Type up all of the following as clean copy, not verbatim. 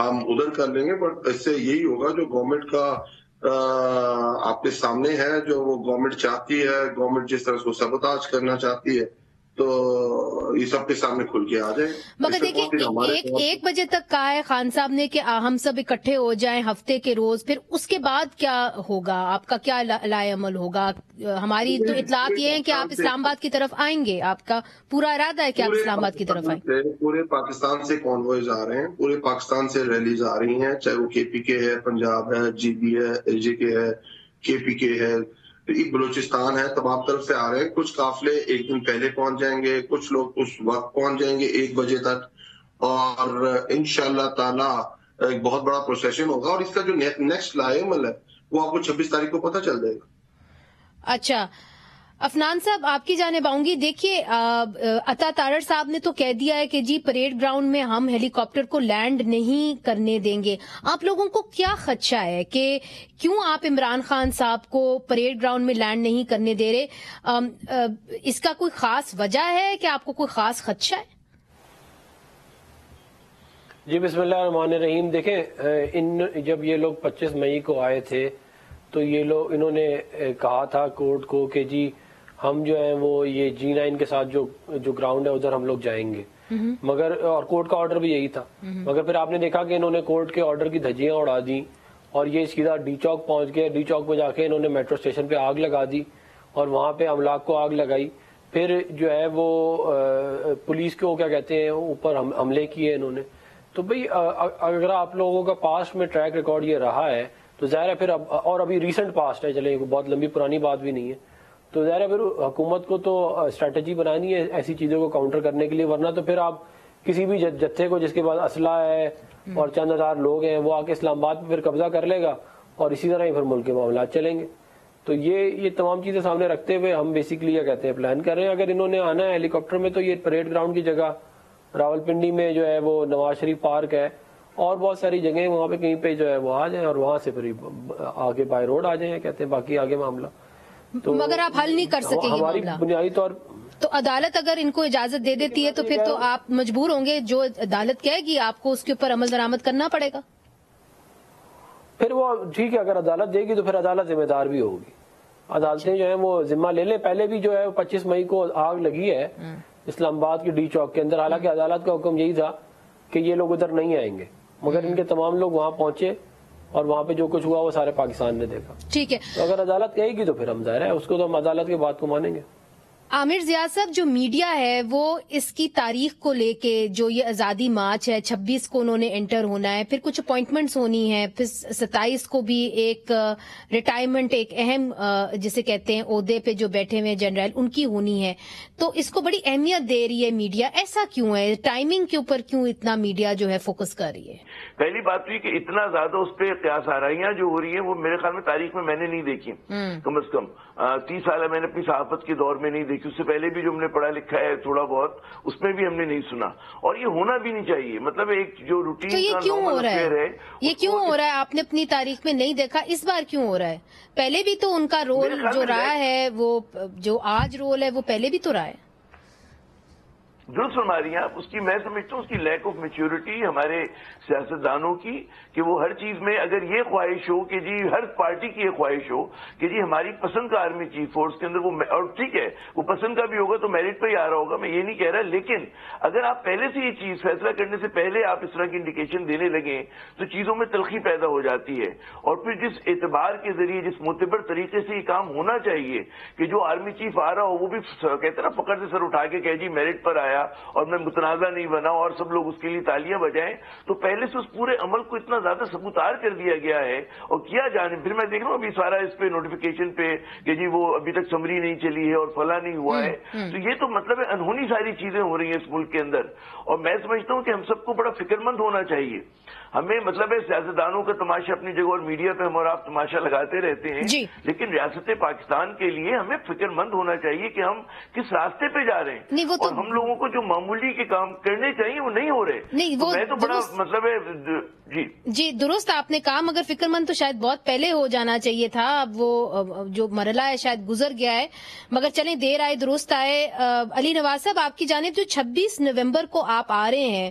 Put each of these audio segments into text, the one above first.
ہم ادھر کر لیں گے. بٹ اس سے یہی ہوگا جو گورنمنٹ کا آپ کے سامنے ہے, جو وہ گورنمنٹ چاہتی ہے, گورنمنٹ جس طرح کو سبوتاج کرنا چاہتی ہے, تو یہ سب کے سامنے کھل کے آ جائے. مگر دیکھیں 1 بجے تک کہا ہے خان صاحب نے کہ ہم سب اکٹھے ہو جائیں ہفتے کے روز, پھر اس کے بعد کیا ہوگا, آپ کا کیا لائے عمل ہوگا؟ ہماری تو اطلاعات یہ ہیں کہ آپ اسلام آباد کی طرف آئیں گے, آپ کا پورا ارادہ ہے کہ آپ اسلام آباد کی طرف آئیں؟ پورے پاکستان سے کانوائز آ رہے ہیں, پورے پاکستان سے ریلیز آ رہی ہیں, چاہے وہ کے پی کے ہے, پنجاب ہے, جی بی ہے, ایل جے کے ہے, کے پی کے ہے, بلوچستان ہے, تمام طرف سے آ رہے ہیں. کچھ قافلے ایک دن پہلے پہنچ جائیں گے, کچھ لوگ اس وقت پہنچ جائیں گے 1 بجے تک, اور انشاءاللہ تعالی ایک بہت بڑا پروسیشن ہوگا. اور اس کا جو نیکسٹ لائے عمل ہے وہ آپ کو 26 تاریخ کو پتہ چل جائے گا. اچھا افنان صاحب, آپ کی جانب آؤں گی. دیکھیے عطا تارڑ صاحب نے تو کہہ دیا ہے کہ جی پریڈ گراؤنڈ میں ہم ہیلی کاپٹر کو لینڈ نہیں کرنے دیں گے. آپ لوگوں کو کیا خدشہ ہے کہ کیوں آپ عمران خان صاحب کو پریڈ گراؤنڈ میں لینڈ نہیں کرنے دے رہے؟ اس کا کوئی خاص وجہ ہے کہ آپ کو کوئی خاص خدشہ ہے؟ جی بسم اللہ الرحمن الرحیم. دیکھیں جب یہ لوگ 25 مئی کو آئے تھے تو انہوں نے کہا تھا کورٹ کو کہ جی ہم جو ہیں وہ یہ G9 کے ساتھ جو گراؤنڈ ہے ادھر ہم لوگ جائیں گے, مگر اور کورٹ کا آرڈر بھی یہی تھا. مگر پھر آپ نے دیکھا کہ انہوں نے کورٹ کے آرڈر کی دھجیاں اڑا دی اور یہ سیدھا ڈی چوک پہنچ گئے. ڈی چوک پہ جا کے انہوں نے میٹرو اسٹیشن پہ آگ لگا دی اور وہاں پہ املاک کو آگ لگائی. پھر جو ہے وہ پولیس کو کیا کہتے ہیں اوپر حملے کیے انہوں نے. تو بھئی اگر آپ لوگوں کا پاسٹ میں ٹریک ریکارڈ یہ رہا ہے تو ظاہر ہے پھر اور ابھی ریسنٹ پاسٹ ہے, چلیں بہت لمبی پرانی بات بھی نہیں ہے, تو ظاہر ہے پھر حکومت کو تو اسٹریٹجی بنانی ہے ایسی چیزوں کو کاؤنٹر کرنے کے لیے, ورنہ تو پھر آپ کسی بھی جتھے کو جس کے پاس اسلحہ ہے اور چند ہزار لوگ ہیں وہ آ کے اسلام آباد پہ پھر قبضہ کر لے گا اور اسی طرح ہی پھر ملک کے معاملات چلیں گے. تو یہ تمام چیزیں سامنے رکھتے ہوئے ہم بیسیکلی یہ کہتے ہیں پلان کر رہے ہیں. اگر انہوں نے آنا ہے ہیلی کاپٹر میں تو یہ پریڈ گراؤنڈ کی جگہ راولپنڈی میں جو ہے وہ نواز شریف پارک ہے اور بہت ساری جگہیں وہاں پہ کہیں پہ جو ہے وہ آ جائیں اور وہاں سے پھر آگے بائی روڈ آ جائیں, کہتے ہیں باقی آگے معاملہ. تو مگر آپ حل نہیں کر سکیں گے ہماری بنیادی طور تو عدالت اگر ان کو اجازت دے دیتی ہے تو پھر تو آپ مجبور ہوں گے, جو عدالت کہے گی آپ کو اس کے اوپر عمل درآمد کرنا پڑے گا. پھر وہ ٹھیک ہے, اگر عدالت دے گی تو پھر عدالت ذمہ دار بھی ہوگی. عدالتیں جو ہیں وہ ذمہ لے لیں. پہلے بھی جو ہے 25 مئی کو آگ لگی ہے اسلام آباد کی ڈی چوک کے اندر, حالانکہ عدالت کا حکم یہی تھا کہ یہ لوگ ادھر نہیں آئیں گے, مگر ان کے تمام لوگ وہاں پہنچے اور وہاں پہ جو کچھ ہوا وہ سارے پاکستان نے دیکھا. ٹھیک ہے, تو اگر عدالت کہے گی تو پھر ہم ظاہر ہے اس کو تو ہم عدالت کی بات کو مانیں گے. عامر ضیاء صاحب, جو میڈیا ہے وہ اس کی تاریخ کو لے کے, جو یہ آزادی مارچ ہے 26 کو انہوں نے انٹر ہونا ہے, پھر کچھ اپوائنٹمنٹس ہونی ہے, پھر 27 کو بھی ایک ریٹائرمنٹ, ایک اہم جسے کہتے ہیں عہدے پہ جو بیٹھے ہوئے جنرل ان کی ہونی ہے, تو اس کو بڑی اہمیت دے رہی ہے میڈیا. ایسا کیوں ہے؟ ٹائمنگ کے اوپر کیوں اتنا میڈیا جو ہے فوکس کر رہی ہے؟ پہلی بات تو یہ کہ اتنا زیادہ اس پہ قیاس آرائیاں جو ہو رہی ہیں وہ میرے خیال میں تاریخ میں نے نہیں دیکھی, کم از کم 30 سال میں نے اپنی صحافت کے دور میں نہیں دیکھی. اس سے پہلے بھی جو ہم نے پڑھا لکھا ہے تھوڑا بہت اس میں بھی ہم نے نہیں سنا, اور یہ ہونا بھی نہیں چاہیے. مطلب ایک جو روٹین, تو یہ کیوں ہو رہا ہے؟ یہ کیوں ہو رہا ہے؟ آپ نے اپنی تاریخ میں نہیں دیکھا, اس بار کیوں ہو رہا ہے؟ پہلے بھی تو ان کا رول جو رہا ہے, وہ جو آج رول ہے وہ پہلے بھی تو رہا ہے. درست فرما رہی ہیں آپ. اس کی میں سمجھتا ہوں اس کی لیک آف میچورٹی ہمارے سیاستدانوں کی, کہ وہ ہر چیز میں اگر یہ خواہش ہو کہ جی ہر پارٹی کی یہ خواہش ہو کہ جی ہماری پسند کا آرمی چیف فورس کے اندر وہ, اور ٹھیک ہے وہ پسند کا بھی ہوگا تو میرٹ پہ ہی آ رہا ہوگا, میں یہ نہیں کہہ رہا, لیکن اگر آپ پہلے سے یہ چیز فیصلہ کرنے سے پہلے آپ اس طرح کی انڈیکیشن دینے لگیں تو چیزوں میں تلخی پیدا ہو جاتی ہے. اور پھر جس اعتبار کے ذریعے, جس معتبر طریقے سے یہ کام ہونا چاہیے کہ جو آرمی چیف آ رہا ہو وہ بھی کہتے ہیں نا پکڑ سے سر اٹھا کے کہ جی میرٹ پر آیا اور میں متنازع نہیں بنا اور سب لوگ اس کے لیے تالیاں بجائیں, تو پہلے سے اس پورے عمل کو اتنا زیادہ ثبوتار کر دیا گیا ہے اور کیا جانے. پھر میں دیکھ رہا ہوں ابھی سارا اس پہ نوٹیفیکیشن پہ کہ جی وہ ابھی تک سمری نہیں چلی ہے اور فلاں نہیں ہوا ہے, تو یہ تو مطلب ہے انہونی ساری چیزیں ہو رہی ہیں اس ملک کے اندر. اور میں سمجھتا ہوں کہ ہم سب کو بڑا فکر مند ہونا چاہیے. ہمیں مطلب ہے سیاستدانوں کا تماشا اپنی جگہ اور میڈیا پہ ہم اور آپ تماشا لگاتے رہتے ہیں, لیکن ریاست پاکستان کے لیے ہمیں فکر مند ہونا چاہیے کہ ہم کس راستے پہ جا رہے ہیں, اور ہم لوگوں کو جو معمولی کے کام کرنے چاہیے وہ نہیں ہو رہے. میں تو بڑا مطلب ہے جی درست آپ نے کہا, مگر فکر مند تو شاید بہت پہلے ہو جانا چاہیے تھا. اب وہ جو مرحلہ ہے شاید گزر گیا ہے, مگر چلیں دیر آئے درست آئے. علی نواز صاحب, آپ کی جانب جو 26 نومبر کو آپ آ رہے ہیں,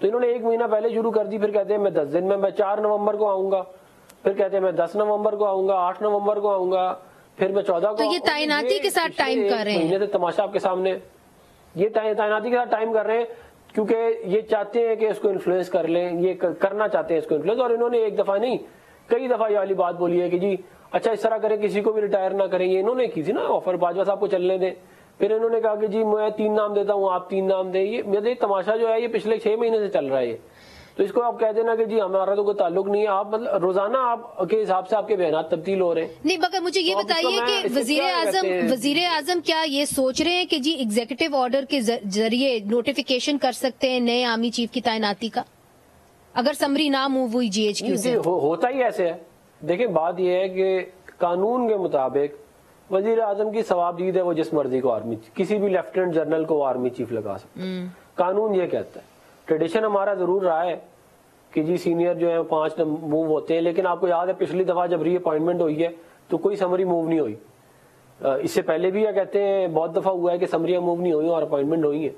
تو انہوں نے 1 مہینہ پہلے شروع کر دی، پھر کہتے ہیں میں 10 دن میں 4 نومبر کو آؤں گا، پھر کہتے ہیں میں 10 نومبر کو آؤں گا، 8 نومبر کو آؤں گا، پھر میں 14 کو. تو یہ تعیناتی کے ساتھ ٹائم کر رہے ہیں. مہینے سے تماشا آپ کے سامنے، یہ تعیناتی کے ساتھ ٹائم کر رہے ہیں کیونکہ یہ چاہتے ہیں کہ اس کو انفلوئنس کر لیں، یہ کرنا چاہتے ہیں اس کو انفلوئنس. اور انہوں نے ایک دفعہ نہیں کئی دفعہ یہ والی بات بولی ہے کہ جی اچھا اس طرح کریں کسی کو بھی ریٹائر نہ کریں. یہ انہوں نے کی تھی نا آفر باجوہ صاحب کو چلنے دیں، پھر انہوں نے کہا کہ جی میں 3 نام دیتا ہوں آپ 3 نام دیں. یہ تماشا جو ہے یہ پچھلے 6 مہینے سے چل رہا ہے. تو اس کو آپ کہہ دینا کہ جی ہمارا تو کوئی تعلق نہیں ہے. آپ مطلب روزانہ آپ کے حساب سے آپ کے بیانات تبدیل ہو رہے ہیں. نہیں مگر مجھے یہ بتائیے کہ وزیر اعظم کیا یہ سوچ رہے ہیں کہ جی ایگزیکٹو آرڈر کے ذریعے نوٹیفیکیشن کر سکتے ہیں نئے آرمی چیف کی تعیناتی کا اگر سمری نہ موو ہوئی جی ایچ کیو سے؟ ہوتا ہی ایسے ہے. دیکھیں بات یہ ہے کہ قانون کے مطابق وزیر اعظم کی ثوابدید ہے وہ جس مرضی کو آرمی کسی بھی لیفٹیننٹ جنرل کو آرمی چیف لگا سکتے. قانون یہ کہتا ہے. ٹریڈیشن ہمارا ضرور رہا ہے کہ جی سینئر جو ہیں 5 موو ہوتے ہیں، لیکن آپ کو یاد ہے پچھلی دفعہ جب ری اپوائنٹمنٹ ہوئی ہے تو کوئی سمری موو نہیں ہوئی. اس سے پہلے بھی یہ کہتے ہیں بہت دفعہ ہوا ہے کہ سمریاں موو نہیں ہوئی اور اپوائنٹمنٹ ہوئی ہیں.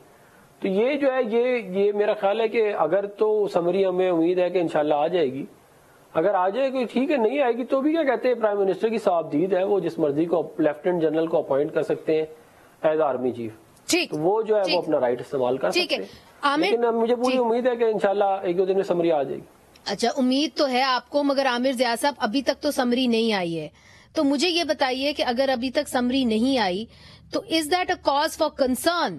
تو یہ جو ہے یہ میرا خیال ہے کہ اگر تو سمری ہمیں امید ہے کہ انشاءاللہ آ جائے گی، اگر آ جائے گی ٹھیک ہے، نہیں آئے گی تو بھی کیا کہتے ہیں پرائم منسٹر کی ثوابدید ہے، وہ جس مرضی کو لیفٹیننٹ جنرل کو اپوائنٹ کر سکتے ہیں ایز آرمی چیف. ٹھیک، وہ جو ہے وہ اپنا رائٹ استعمال کر سکتے ہیں. لیکن مجھے پوری امید ہے کہ انشاءاللہ 1-2 دن میں سمری آ جائے گی. اچھا امید تو ہے آپ کو، مگر عامر ضیاء صاحب ابھی تک تو سمری نہیں آئی ہے. تو مجھے یہ بتائیے کہ اگر ابھی تک سمری نہیں آئی تو is that a cause for concern?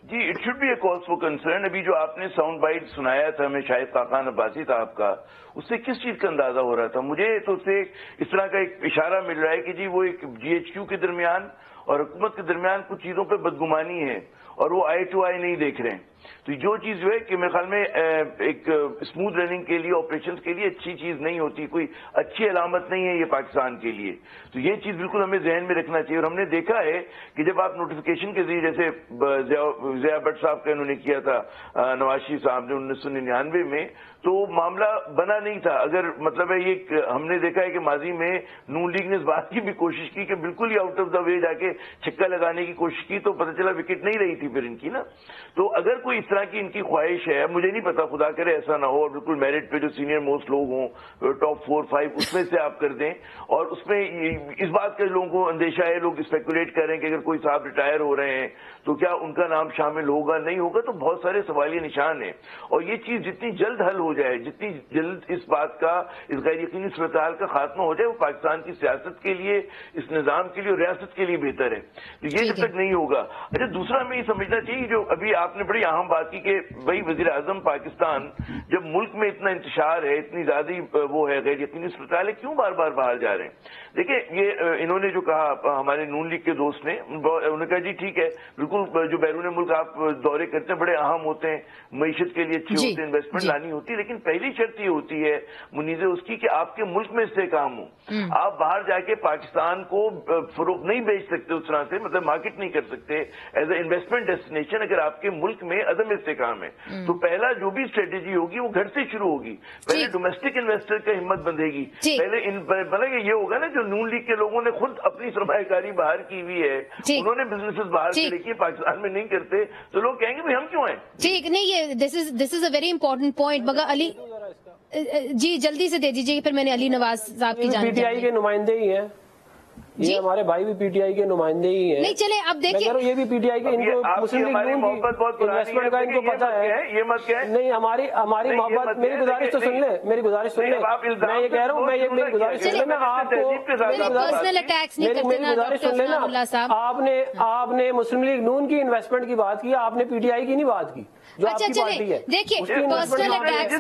جی it should be a cause for concern. ابھی جو آپ نے ساؤنڈ بائٹ سنایا تھا ہمیں شاہد خاقان عباسی صاحب کا، اس سے کس چیز کا اندازہ ہو رہا تھا؟ مجھے تو اس سے اس طرح کا ایک اشارہ مل رہا ہے کہ جی وہ ایک جی ایچ کیو کے درمیان اور حکومت کے درمیان کچھ چیزوں پہ بدگمانی ہے اور وہ آئی ٹو آئی نہیں دیکھ رہے ہیں. تو جو چیز جو ہے کہ میرے خیال میں ایک اسموتھ رننگ کے لیے آپریشنز کے لیے اچھی چیز نہیں ہوتی، کوئی اچھی علامت نہیں ہے یہ پاکستان کے لیے. تو یہ چیز بالکل ہمیں ذہن میں رکھنا چاہیے. اور ہم نے دیکھا ہے کہ جب آپ نوٹیفیکیشن کے ذریعے جیسے ضیاء بٹ صاحب کا انہوں نے کیا تھا نواز شریف صاحب نے 1999 میں، تو معاملہ بنا نہیں تھا. اگر مطلب ہے یہ ہم نے دیکھا ہے کہ ماضی میں نون لیگ نے اس بات کی بھی کوشش کی کہ بالکل ہی آؤٹ آف دا وے جا کے چھکا لگانے کی کوشش کی تو پتہ چلا وکٹ نہیں رہی تھی پھر ان کی نا. تو اگر کوئی اس طرح کی ان کی خواہش ہے، مجھے نہیں پتا، خدا کرے ایسا نہ ہو اور بالکل میرٹ پہ جو سینئر موسٹ لوگ ہوں ٹاپ 4-5 اس میں سے آپ کر دیں. اور اس میں اس بات کا لوگوں کو اندیشہ ہے، لوگ اسپیکولیٹ کر رہے ہیں کہ اگر کوئی صاحب ریٹائر ہو رہے ہیں تو کیا ان کا نام شامل ہوگا نہیں ہوگا. تو بہت سارے سوالیہ نشان ہیں. اور یہ چیز جتنی جلد حل ہو جائے، جتنی جلد اس بات کا اس غیر یقینی صورتحال کا خاتمہ ہو جائے، وہ پاکستان کی سیاست کے لیے، اس نظام کے لیے اور ریاست کے لیے بہتر ہے. تو یہ جب تک نہیں ہوگا. اچھا دوسرا ہمیں یہ سمجھنا چاہیے جو ابھی آپ نے بڑی اہم بات کی کہ بھائی وزیر اعظم پاکستان جب ملک میں اتنا انتشار ہے، اتنی زیادہ وہ ہے غیر یقینی صورتحال ہے، کیوں بار بار باہر جا رہے ہیں؟ دیکھیں یہ انہوں نے جو کہا ہمارے نون لیگ کے دوست نے، انہوں نے کہا جی ٹھیک ہے بالکل جو بیرون ملک آپ دورے کرتے ہیں بڑے اہم ہوتے ہیں، معیشت کے لیے اچھے ہوتے ہیں، انویسٹمنٹ لانی ہوتی ہے، لیکن پہلی شرط یہ ہوتی ہے منیزے اس کی کہ آپ کے ملک میں استحکام ہو. آپ باہر جا کے پاکستان کو فروغ نہیں بیچ سکتے اس طرح سے، مطلب مارکیٹ نہیں کر سکتے ایز اے انویسٹمنٹ ڈیسٹینیشن اگر آپ کے ملک میں عدم استحکام ہے. تو پہلا جو بھی اسٹریٹجی ہوگی وہ گھر سے شروع ہوگی. پہلے ڈومیسٹک انویسٹر کا ہمت بندھے گی، پہلے یہ ہوگا نا جو نون لیگ کے لوگوں نے خود اپنی سرمایہ کاری باہر کی ہوئی ہے، انہوں نے بزنسز باہر سے کی پاکستان میں نہیں کرتے، تو لوگ کہیں گے بھائی ہم کیوں ہیں. ٹھیک نہیں، یہ دس از اے ویری امپورٹنٹ پوائنٹ. مگر علی جی جلدی سے دے دیجیے، پھر میں نے علی نواز صاحب کی جانب. پی ٹی آئی کے نمائندے ہی ہیں یہ، ہمارے بھائی بھی پی ٹی آئی کے نمائندے ہی ہیں. نہیں چلے اب دیکھیں یہ بھی پی ٹی آئی کے، ان کو مسلم لیگ انویسٹمنٹ کا ان کو پتا ہے. یہ مت کہیں نہیں، ہماری محبت، میری گزارش تو سن لیں، میری گزارش سن لیں. میں یہ کہہ رہا ہوں، میری گزارش سن لینا آپ کو، پرسنل اٹیکس نہیں کرتے نا گزارش سن لینا. آپ نے مسلم لیگ نون کی انویسٹمنٹ کی بات کی، آپ نے پی ٹی آئی کی نہیں بات کی جو آپ کی پارٹی ہے. دیکھیے پرسنل اٹیکس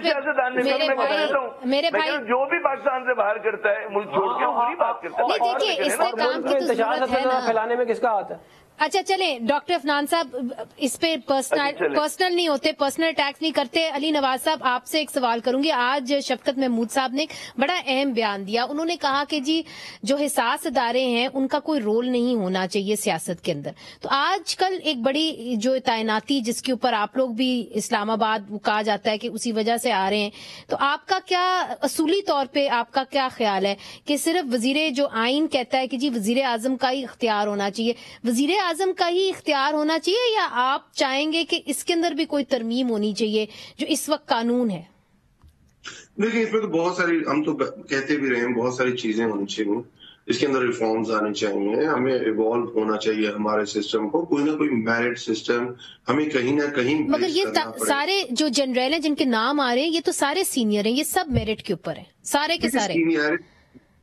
میرے بھائی جو بھی پاکستان سے باہر کرتا ہے ملک چھوڑ کے وہی بات کرتا ہے. دیکھیے اس میں کام کی تو ضرورت ہے نا پھیلانے میں کس کا ہاتھ ہے. اچھا چلیں ڈاکٹر عفنان صاحب اس پہ پرسنل نہیں ہوتے، پرسنل اٹیکس نہیں کرتے. علی نواز صاحب آپ سے ایک سوال کروں گی. آج شفقت محمود صاحب نے بڑا اہم بیان دیا. انہوں نے کہا کہ جی جو حساس ادارے ہیں ان کا کوئی رول نہیں ہونا چاہیے سیاست کے اندر. تو آج کل ایک بڑی جو تعیناتی جس کے اوپر آپ لوگ بھی اسلام آباد کہا جاتا ہے کہ اسی وجہ سے آ رہے ہیں، تو آپ کا کیا اصولی طور پہ آپ کا کیا خیال ہے کہ صرف وزیر جو آئین کہتا ہے کہ جی وزیر اعظم کا ہی اختیار ہونا چاہیے، وزیر اعظم کا ہی اختیار ہونا چاہیے یا آپ چاہیں گے کہ اس کے اندر بھی کوئی ترمیم ہونی چاہیے جو اس وقت قانون ہے؟ دیکھیں اس میں تو بہت ساری، ہم تو کہتے بھی رہے ہیں، بہت ساری چیزیں ہونی چاہیے، اس کے اندر ریفارمز آنے چاہیے، ہمیں ایوالو ہونا چاہیے ہمارے سسٹم کو، کوئی نہ کوئی میرٹ سسٹم ہمیں کہیں نہ کہیں. مگر یہ سارے جو جنرل ہیں جن کے نام آ رہے ہیں یہ تو سارے سینئر ہیں، یہ سب میرٹ کے اوپر ہیں سارے کے سارے.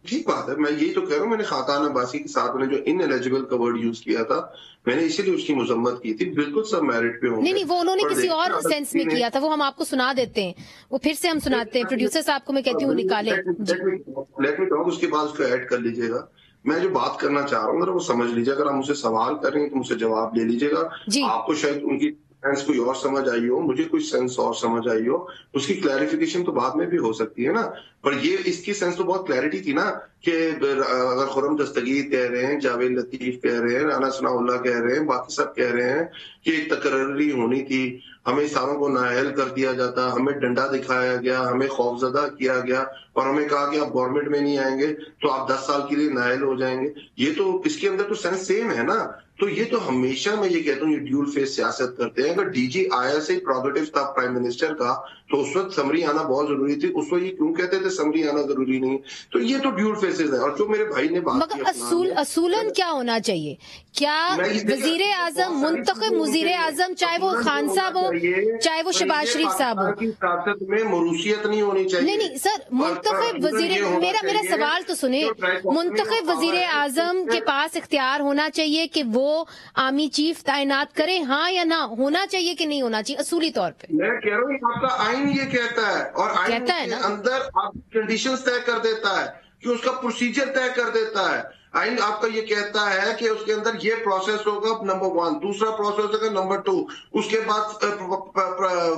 ٹھیک بات ہے، میں یہی تو کہہ رہا ہوں، میں نے خاقان عباسی کے ساتھ میں نے جو ان ایلیجیبل کا ورڈ یوز کیا تھا، میں نے اسی لیے اس کی مذمت کی تھی. بالکل سب میرٹ پہ ہوں گے. نہیں وہ انہوں نے کسی اور سینس میں کیا تھا، وہ ہم آپ کو سنا دیتے ہیں، وہ پھر سے ہم سناتے ہیں. پروڈیوسر صاحب کو میں کہتی ہوں نکالیں. لیٹ می ٹاک، اس کے بعد اس کو ایڈ کر لیجیے گا. میں جو بات کرنا چاہ رہا ہوں ذرا وہ سمجھ لیجیے. اگر آپ مجھ سے سوال کر رہے ہیں تو مجھ سے جواب لے لیجیے گا. آپ کو شاید ان کی سینس کوئی اور سمجھ آئی ہو، مجھے کوئی سینس اور سمجھ آئی ہو، اس کی کلیریفیکیشن تو بعد میں بھی ہو سکتی ہے نا. پر یہ اس کی سینس تو بہت کلیئرٹی تھی نا کہ اگر خرم دستگیر کہہ رہے ہیں، جاوید لطیف کہہ رہے ہیں، رانا ثناء اللہ کہہ رہے ہیں، باقی سب کہہ رہے ہیں کہ ایک تقرری ہونی تھی، ہمیں ساروں کو نااہل کر دیا جاتا، ہمیں ڈنڈا دکھایا گیا، ہمیں خوفزدہ کیا گیا اور ہمیں کہا کہ آپ گورنمنٹ میں نہیں آئیں گے تو آپ 10 سال کے لیے نااہل ہو جائیں گے. یہ تو اس کے اندر تو سینس سیم ہے نا. تو یہ تو ہمیشہ میں یہ کہتا ہوں یہ ڈیول فیس سیاست کرتے ہیں. اگر ڈی جی آیا سے پروگیٹو تھا پرائم منسٹر کا تو اس وقت سمری آنا بہت ضروری تھی. اس وقت یہ کیوں کہتے تھے سمری آنا ضروری نہیں؟ تو یہ تو ڈیول فیسز ہیں. اور جو میرے بھائی نے بات کی، مگر اصولاً کیا ہونا چاہیے؟ کیا وزیر اعظم، منتخب وزیر اعظم، چاہے وہ خان صاحب ہو چاہے وہ شہباز شریف صاحب ہو، سیاست میں موروثیت نہیں ہونی چاہیے. نہیں سر، منتخب وزیر، میرا سوال تو سنیں، منتخب وزیر اعظم کے پاس اختیار ہونا چاہیے کہ وہ آرمی چیف تعینات کریں، ہاں یا نہ؟ ہونا چاہیے کہ نہیں ہونا چاہیے اصولی طور پہ؟ میں کہہ رہا ہوں آپ کا آئین یہ کہتا ہے، اور آئین کے اندر آپ کنڈیشنز طے کر دیتا ہے کہ اس کا پروسیجر طے کر دیتا ہے. آئین آپ کا یہ کہتا ہے کہ اس کے اندر یہ پروسیس ہوگا نمبر 1، دوسرا پروسیس ہوگا نمبر 2، اس کے بعد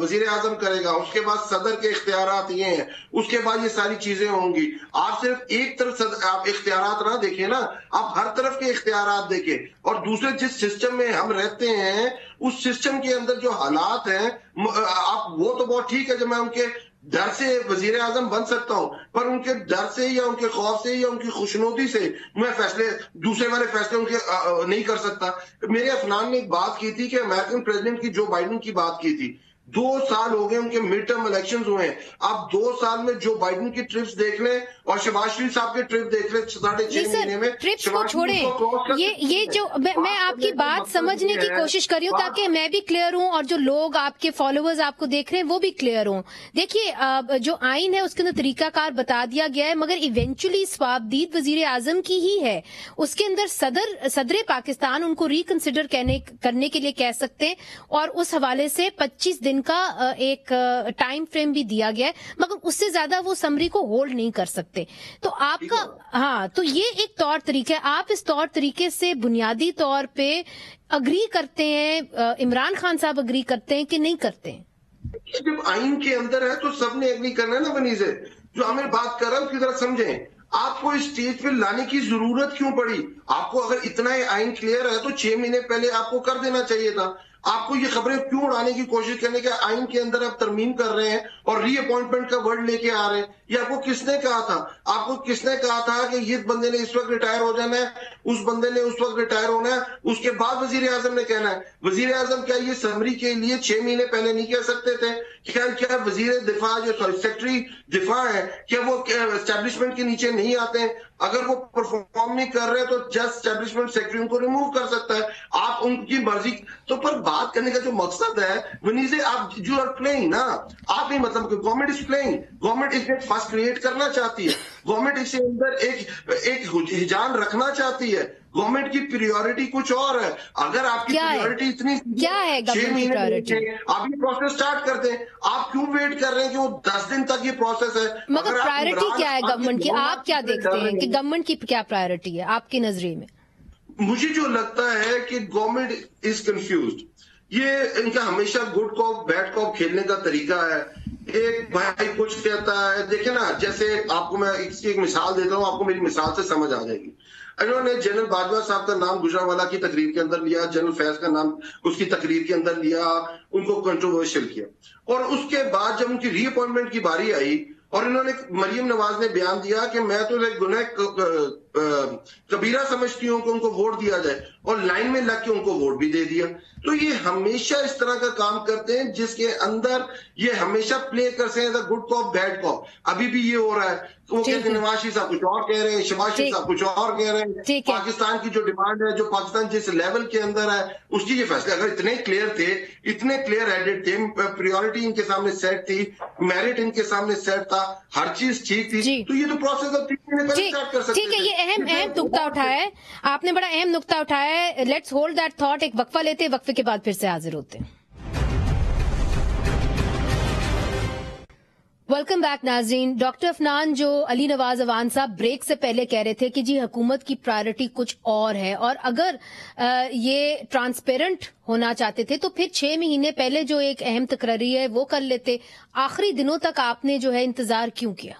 وزیر اعظم کرے گا، اس کے بعد صدر کے اختیارات یہ ہیں، اس کے بعد یہ ساری چیزیں ہوں گی. آپ صرف ایک طرف آپ اختیارات نہ دیکھیں نا، آپ ہر طرف کے اختیارات دیکھیں. اور دوسرے جس سسٹم میں ہم رہتے ہیں اس سسٹم کے اندر جو حالات ہیں، آپ وہ تو بہت ٹھیک ہے جب میں ان کے ڈر سے وزیر اعظم بن سکتا ہوں، پر ان کے ڈر سے یا ان کے خوف سے یا ان کی خوشنودی سے میں فیصلے، دوسرے والے فیصلے ان کے نہیں کر سکتا. میرے افنان نے ایک بات کی تھی کہ امریکن پریزیڈنٹ کی، جو بائیڈن کی بات کی تھی، 2 سال ہو گئے ان کے مڈ ٹرم الیکشنز ہوئے ہیں. آپ 2 سال میں جو بائیڈن کی ٹرپس دیکھ لیں اور شہباز شریف صاحب کے ٹرپ دیکھ لیں 6.5 مہینے میں. ٹرپس کو چھوڑیں، یہ جو میں آپ کی بات سمجھنے کی کوشش کر رہی ہوں تاکہ میں بھی کلیئر ہوں اور جو لوگ آپ کے فالوورز آپ کو دیکھ رہے ہیں وہ بھی کلیئر ہوں. دیکھیے جو آئین ہے اس کے اندر طریقہ کار بتا دیا گیا ہے، مگر ایونچولی صوابدید وزیر اعظم کی ہی ہے. اس کے اندر صدر پاکستان ان کو ریکنسیڈر کرنے کے لیے کہہ سکتے ہیں، اور اس حوالے سے 25 دن کا ایک ٹائم فریم بھی دیا گیا ہے، مگر اس سے زیادہ وہ سمری کو ہولڈ نہیں کر سکتے. تو آپ کا، ہاں، تو یہ ایک طور طریقہ ہے. آپ اس طور طریقے سے بنیادی طور پہ اگری کرتے ہیں؟ عمران خان صاحب اگری کرتے ہیں کہ نہیں کرتے ہیں؟ جب آئین کے اندر ہے تو سب نے اگری کرنا ہے نا. بنیزے جو ہمیں بات کر رہا ہے اس کی طرح سمجھیں. آپ کو اس اسٹیج پہ لانے کی ضرورت کیوں پڑی؟ آپ کو اگر اتنا آئین کلیئر ہے تو 6 مہینے پہلے آپ کو کر دینا چاہیے تھا. آپ کو یہ خبریں کیوں اڑانے کی کوشش کرنے کے آئین کے اندر آپ ترمیم کر رہے ہیں اور ری اپوائنٹمنٹ کا ورڈ لے کے آ رہے ہیں؟ یہ آپ کو کس نے کہا تھا؟ آپ کو کس نے کہا تھا کہ یہ بندے نے اس وقت ریٹائر ہو جانا ہے، اس بندے نے اس وقت ریٹائر ہونا ہے، اس کے بعد وزیر اعظم نے کہنا ہے؟ وزیر اعظم کیا یہ سمری کے لیے 6 مہینے پہلے نہیں کہہ سکتے تھے؟ کیا وزیر دفاع جو سیکرٹری دفاع ہے کیا وہ اسٹیبلشمنٹ کے نیچے نہیں آتے ہیں؟ اگر وہ پرفارم نہیں کر رہے تو جسٹ اسٹیبلشمنٹ سیکرٹری ان کو ریموو کر سکتا ہے. آپ ان کی مرضی تو پر بات کرنے کا جو مقصد ہے ونیزے، آپ جو آر پلئنگ نا، آپ نہیں، مطلب کہ گورنمنٹ از پلئنگ، گورنمنٹ اس میں فرسٹ کریٹ کرنا چاہتی ہے، گورنمنٹ اس کے اندر ایک ہجان رکھنا چاہتی ہے. گورنمنٹ کی پریورٹی کچھ اور ہے. اگر آپ کی پریورٹی اتنی کیا ہے، 6 مہینے آپ یہ پروسیس سٹارٹ کر دیں. آپ کیوں ویٹ کر رہے ہیں کہ وہ 10 دن تک یہ پروسیس ہے؟ مگر پرائرٹی کیا ہے گورنمنٹ کی؟ آپ کیا دیکھتے ہیں کہ گورنمنٹ کی کیا پرائرٹی ہے آپ کی نظریے میں؟ مجھے جو لگتا ہے کہ گورنمنٹ از کنفیوزڈ. یہ ان کا ہمیشہ گڈ کاپ بیڈ کاپ کھیلنے کا طریقہ ہے. ایک بھائی کچھ کہتا ہے، دیکھیں نا، جیسے آپ کو میں اس کی ایک مثال دیتا ہوں، آپ کو میری مثال سے سمجھ آ جائے گی. انہوں نے جنرل باجوہ صاحب کا نام گجرانوالہ کی تقریر کے اندر لیا، جنرل فیض کا نام اس کی تقریر کے اندر لیا، ان کو کنٹروورشل کیا. اور اس کے بعد جب ان کی ری اپوائنٹمنٹ کی باری آئی اور انہوں نے، مریم نواز نے بیان دیا کہ میں تو ایک گناہ کبیرہ سمجھتی ہوں کہ ان کو ووٹ دیا جائے، اور لائن میں لگ کے ان کو ووٹ بھی دے دیا. تو یہ ہمیشہ اس طرح کا کام کرتے ہیں جس کے اندر یہ ہمیشہ پلے کر سکتے ہیں گڈ کاپ بیڈ کاپ. ابھی بھی یہ ہو رہا ہے. وہ کہتے ہیں نواز شریف صاحب کچھ اور کہہ رہے ہیں, شہباز شریف صاحب کچھ اور کہہ رہے ہیں. پاکستان کی جو ڈیمانڈ ہے, جو پاکستان جس لیول کے اندر ہے اس کی یہ فیصلے اگر اتنے کلیئر تھے, اتنے کلیئر ہیڈڈ تھے, پریورٹی ان کے سامنے سیٹ تھی, میرٹ ان کے سامنے سیٹ تھا, ہر چیز ٹھیک تھی, تو یہ تو پروسیس اب 3 مہینے پہلے اسٹارٹ کر سکتے تھے. ٹھیک ہے, یہ اہم نقطہ اٹھایا ہے آپ نے, بڑا اہم نقطہ اٹھایا ہے. Let's hold that thought. ایک وقفہ لیتے ہیں, وقفے کے بعد پھر سے حاضر ہوتے ہیں. ویلکم بیک ناظرین. ڈاکٹر افنان, جو علی نواز اوان صاحب بریک سے پہلے کہہ رہے تھے کہ جی حکومت کی پرائرٹی کچھ اور ہے, اور اگر یہ ٹرانسپیرنٹ ہونا چاہتے تھے تو پھر 6 مہینے پہلے جو ایک اہم تقرری ہے وہ کر لیتے. آخری دنوں تک آپ نے جو ہے انتظار کیوں کیا؟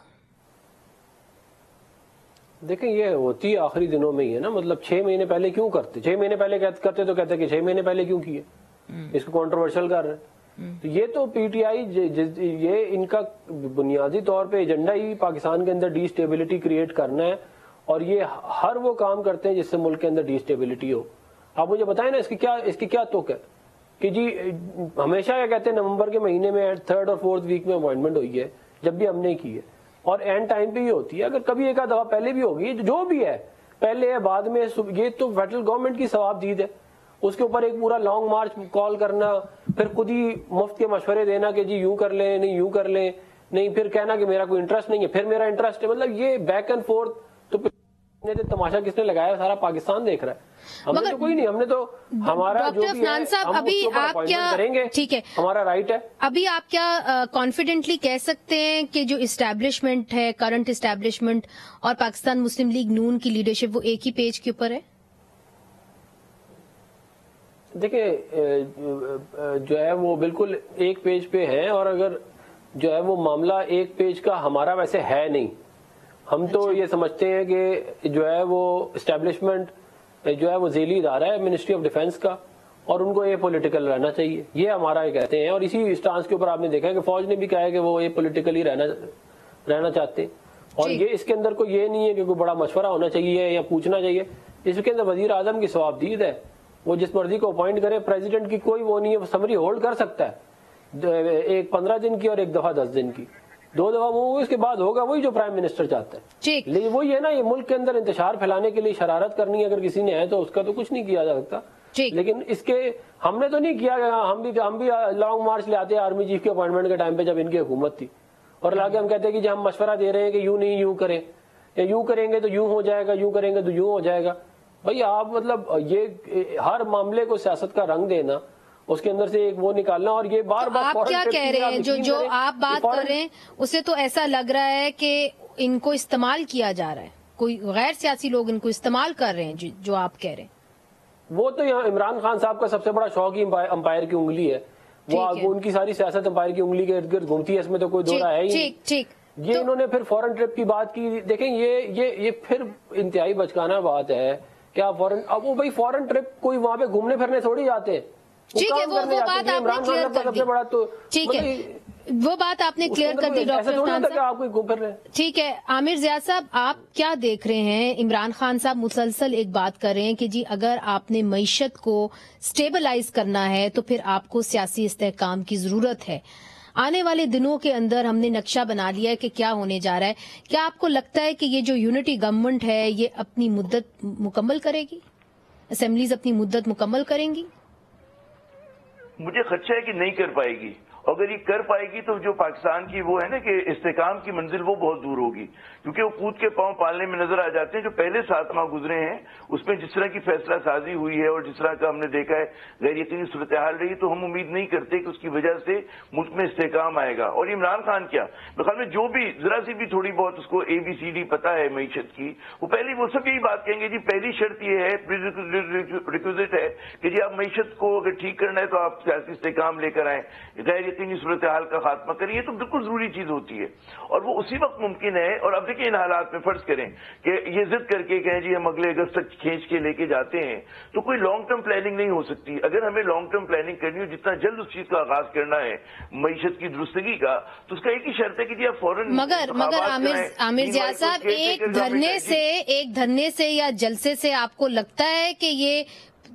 دیکھیں, یہ ہوتی آخری دنوں میں ہی ہے نا. مطلب 6 مہینے پہلے کیوں کرتے؟ 6 مہینے پہلے کرتے تو کہتے کہ 6 مہینے پہلے کیوں کیے, اس کو کنٹروورشل کر رہے ہیں. تو یہ تو پی ٹی آئی, یہ ان کا بنیادی طور پہ ایجنڈا ہی پاکستان کے اندر ڈی اسٹیبلٹی کریٹ کرنا ہے, اور یہ ہر وہ کام کرتے ہیں جس سے ملک کے اندر ڈی اسٹیبلٹی ہو. آپ مجھے بتائیں نا اس کی کیا توق ہے کہ جی ہمیشہ یہ کہتے ہیں نومبر کے مہینے میں 3rd اور 4th ویک میں اپوائنٹمنٹ ہوئی ہے, جب بھی ہم نے کی ہے, اور اینڈ ٹائم پہ ہی ہوتی ہے. اگر کبھی ایک دفعہ پہلے بھی ہوگی, جو بھی ہے پہلے ہے بعد میں, یہ تو فیڈرل گورنمنٹ کی ثواب دید ہے. اس کے اوپر ایک پورا لانگ مارچ کال کرنا, پھر خود ہی مفت کے مشورے دینا کہ جی یوں کر لیں, نہیں یوں کر لیں, نہیں پھر کہنا کہ میرا کوئی انٹرسٹ نہیں ہے, پھر میرا انٹرسٹ ہے. مطلب یہ بیک اینڈ فورتھ. تو تماشا کس نے لگایا؟ سارا پاکستان دیکھ رہا ہے. ہم نے تو کوئی نہیں, ہم نے تو ہمارا جو بھی ہے ابھی آپ کیا کریں گے, ٹھیک ہے, ہمارا رائٹ ہے. ابھی آپ کیا کانفیڈنٹلی کہہ سکتے ہیں کہ جو اسٹیبلشمنٹ ہے, کرنٹ اسٹیبلشمنٹ اور پاکستان مسلم لیگ نون کی لیڈرشپ, وہ ایک ہی پیج کے اوپر ہے؟ دیکھیں, جو ہے وہ بالکل ایک پیج پہ ہیں, اور اگر جو ہے وہ معاملہ ایک پیج کا ہمارا ویسے ہے نہیں. ہم تو یہ سمجھتے ہیں کہ جو ہے وہ اسٹیبلشمنٹ جو ہے وہ ذیلی ادارہ ہے منسٹری آف ڈیفنس کا, اور ان کو یہ پولیٹیکل رہنا چاہیے, یہ ہمارا یہ کہتے ہیں. اور اسی اسٹانس کے اوپر آپ نے دیکھا ہے کہ فوج نے بھی کہا ہے کہ وہ یہ پولیٹیکلی رہنا چاہتے ہیں. اور یہ اس کے اندر کوئی یہ نہیں ہے کہ کوئی بڑا مشورہ ہونا چاہیے یا پوچھنا چاہیے. اس کے اندر وزیر اعظم کی ثوابدید ہے, وہ جس مرضی کو اپوائنٹ کرے. پریزیڈنٹ کی کوئی وہ نہیں ہے, وہ سمری ہولڈ کر سکتا ہے, ایک 15 دن کی اور ایک دفعہ 10 دن کی, 2 دفعہ وہ اس کے بعد ہوگا وہی جو پرائم منسٹر چاہتا ہے. لیکن وہی ہے نا, یہ ملک کے اندر انتشار پھیلانے کے لیے شرارت کرنی ہے اگر کسی نے ہے تو اس کا تو کچھ نہیں کیا جا سکتا. لیکن اس کے ہم نے تو نہیں کیا کہ ہم بھی لانگ مارچ لے آتے آرمی چیف کے اپوائنٹمنٹ کے ٹائم پہ جب ان کی حکومت تھی, اور لا کے ہم کہتے ہیں کہ جی ہم مشورہ دے رہے ہیں کہ یوں نہیں یوں کریں, یا یوں کریں گے تو یوں ہو جائے گا, یوں کریں گے تو یوں ہو جائے گا. بھائی آپ مطلب یہ ہر معاملے کو سیاست کا رنگ دینا, اس کے اندر سے ایک وہ نکالنا, اور یہ بار بار آپ کیا کہہ رہے ہیں؟ جو آپ بات کر رہے ہیں اسے تو ایسا لگ رہا ہے کہ ان کو استعمال کیا جا رہا ہے, کوئی غیر سیاسی لوگ ان کو استعمال کر رہے ہیں, جو آپ کہہ رہے ہیں. وہ تو یہاں عمران خان صاحب کا سب سے بڑا شوق ہی امپائر کی انگلی ہے. وہ ان کی ساری سیاست امپائر کی انگلی کے ارد گرد گھومتی ہے, اس میں تو کوئی دو رائے ہے ہی. یہ انہوں نے پھر فورن ٹرپ کی بات کی. دیکھیں یہ پھر انتہائی بچکانہ بات ہے کہ آپ اب وہ بھائی فورن ٹرپ کوئی وہاں پہ گھومنے پھرنے تھوڑی جاتے ہیں. ٹھیک ہے, وہ بات آپ نے کلیئر کر دی. ٹھیک ہے, وہ بات آپ نے کلیئر کر دی ڈاکٹر افنان صاحب. ٹھیک ہے, عامر ضیاء صاحب آپ کیا دیکھ رہے ہیں؟ عمران خان صاحب مسلسل ایک بات کر رہے ہیں کہ جی اگر آپ نے معیشت کو سٹیبلائز کرنا ہے تو پھر آپ کو سیاسی استحکام کی ضرورت ہے. آنے والے دنوں کے اندر ہم نے نقشہ بنا لیا ہے کہ کیا ہونے جا رہا ہے. کیا آپ کو لگتا ہے کہ یہ جو یونٹی گورنمنٹ ہے یہ اپنی مدت مکمل کرے گی؟ اسمبلیز اپنی مدت مکمل کریں گی؟ مجھے خدشہ ہے کہ نہیں کر پائے گی. اگر یہ کر پائے گی تو جو پاکستان کی وہ ہے نا کہ استحکام کی منزل وہ بہت دور ہوگی, کیونکہ وہ کود کے پاؤں پالنے میں نظر آ جاتے ہیں. جو پہلے 7 ماہ گزرے ہیں اس میں جس طرح کی فیصلہ سازی ہوئی ہے اور جس طرح کا ہم نے دیکھا ہے غیر یقینی صورتحال رہی, تو ہم امید نہیں کرتے کہ اس کی وجہ سے ملک میں استحکام آئے گا. اور عمران خان کیا میرے خیال میں جو بھی ذرا سی بھی تھوڑی بہت اس کو ABCD پتا ہے معیشت کی, وہ پہلی وہ سب یہی بات کہیں گے جی پہلی شرط یہ ہے, ریکوزٹ ہے کہ جی آپ معیشت کو اگر ٹھیک کرنا ہے تو آپ سیاسی استحکام لے کر آئیں, غیر یقینی صورتحال کا خاتمہ کریں. یہ تو بالکل ضروری چیز ہوتی ہے, اور وہ اسی وقت ممکن ہے. اور اب دیکھیں ان حالات میں فرض کریں کہ یہ ضد کر کے کہیں جی ہم اگلے اگست تک کھینچ کے لے کے جاتے ہیں, تو کوئی لانگ ٹرم پلاننگ نہیں ہو سکتی. اگر ہمیں لانگ ٹرم پلاننگ کرنی ہو, جتنا جلد اس چیز کا آغاز کرنا ہے معیشت کی درستگی کا, تو اس کا ایک ہی شرط ہے کہ جی آپ فوراً. مگر عامر ضیاء صاحب ایک دھرنے سے یا جلسے سے آپ کو لگتا ہے کہ یہ